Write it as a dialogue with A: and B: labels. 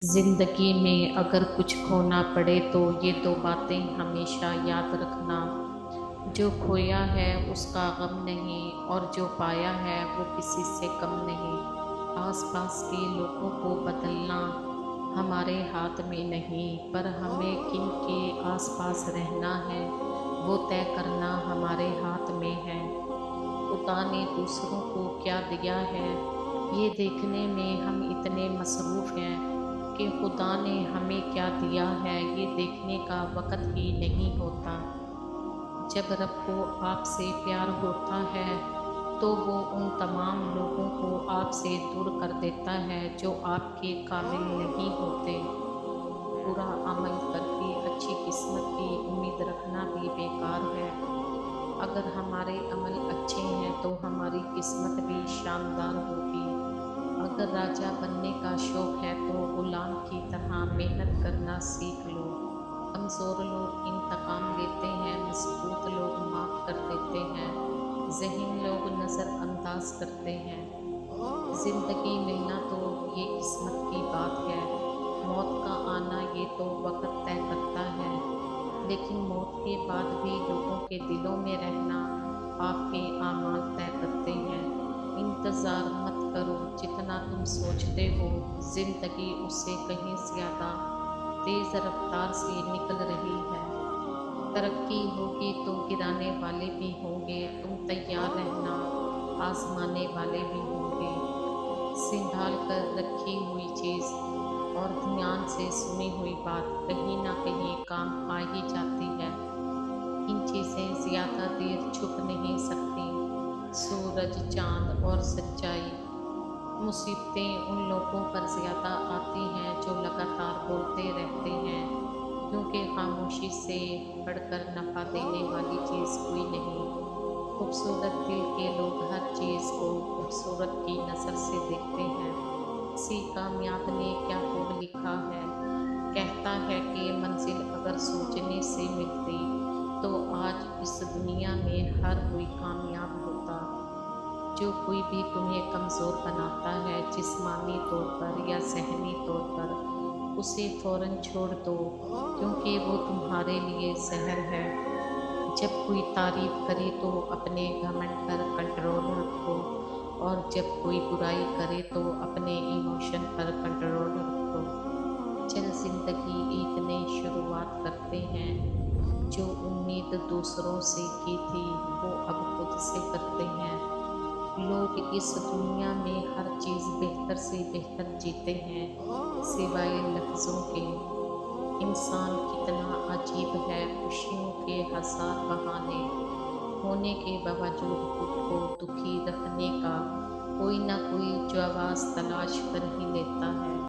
A: زندگی میں اگر کچھ کھونا پڑے تو یہ دو باتیں ہمیشہ یاد رکھنا، جو کھویا ہے اس کا غم نہیں اور جو پایا ہے وہ کسی سے کم نہیں۔ آس پاس کے لوگوں کو بدلنا ہمارے ہاتھ میں نہیں، پر ہمیں کن کے آس پاس رہنا ہے وہ طے کرنا ہمارے ہاتھ میں ہے۔ خدا نے دوسروں کو کیا دیا ہے یہ دیکھنے میں ہم اتنے مصروف ہیں کہ خدا نے ہمیں کیا دیا ہے یہ دیکھنے کا وقت ہی نہیں ہوتا۔ جب رب کو آپ سے پیار ہوتا ہے تو وہ ان تمام لوگوں کو آپ سے دور کر دیتا ہے جو آپ کے قابل نہیں ہوتے۔ برا عمل کر کے اچھی قسمت کی امید رکھنا بھی بیکار ہے۔ اگر ہمارے عمل اچھے ہیں تو ہماری قسمت بھی شاندار ہوگی۔ اگر راجا بننے کا شوق ہے تو غلام کی طرح محنت کرنا سیکھ لو۔ کمزور لوگ انتقام لیتے ہیں، مضبوط لوگ معاف کر دیتے ہیں، ذہین لوگ نظر انداز کرتے ہیں۔ زندگی ملنا تو یہ قسمت کی بات ہے، موت کا آنا یہ تو وقت طے کرتا ہے۔ لیکن موت کے بعد بھی لوگوں کے دلوں میں رہنا آپ کے اعمال طے کرتے ہیں۔ انتظار مت کرو، جتنا تم سوچتے ہو زندگی اس سے کہیں زیادہ تیز رفتار سے نکل رہی ہے۔ ترقی ہوگی تو گرانے والے بھی ہوں گے، تم تیار رہنا، آزمانے والے بھی ہوں گے۔ سنبھال کر رکھی ہوئی چیز اور دھیان سے سنی ہوئی بات کہیں نہ کہیں کام آ ہی جاتی ہے۔ ان چیزیں زیادہ دیر چھپ نہیں سکتیں، سورج، چاند اور سچائی۔ مصیبتیں ان لوگوں پر زیادہ آتی ہیں جو لگاتار بولتے رہتے ہیں، کیونکہ خاموشی سے بڑھ کر نفع دینے والی چیز کوئی نہیں۔ خوبصورت دل کے لوگ ہر چیز کو خوبصورت کی نظر سے دیکھتے ہیں۔ کسی کامیاب نے کیا خوب لکھا ہے، کہتا ہے کہ منزل اگر سوچنے سے ملتی تو آج اس دنیا میں ہر کوئی کامیاب ہوتا۔ جو کوئی بھی تمہیں کمزور بناتا ہے جسمانی طور پر یا ذہنی طور پر، اسے فوراً چھوڑ دو، کیونکہ وہ تمہارے لیے زہر ہے۔ جب کوئی تعریف کرے تو اپنے گھمنڈ پر کنٹرول رکھو، اور جب کوئی برائی کرے تو اپنے ایموشن پر کنٹرول رکھو۔ چل زندگی ایک نئی شروعات کرتے ہیں، جو امید دوسروں سے کی تھی وہ اب خود سے کرتے ہیں۔ لوگ اس دنیا میں ہر چیز بہتر سے بہتر جیتے ہیں سوائے لفظوں کے۔ انسان کتنا عجیب ہے، خوشیوں کے ہزار بہانے ہونے کے باوجود خود کو دکھی رکھنے کا کوئی نہ کوئی جواز تلاش کر ہی لیتا ہے۔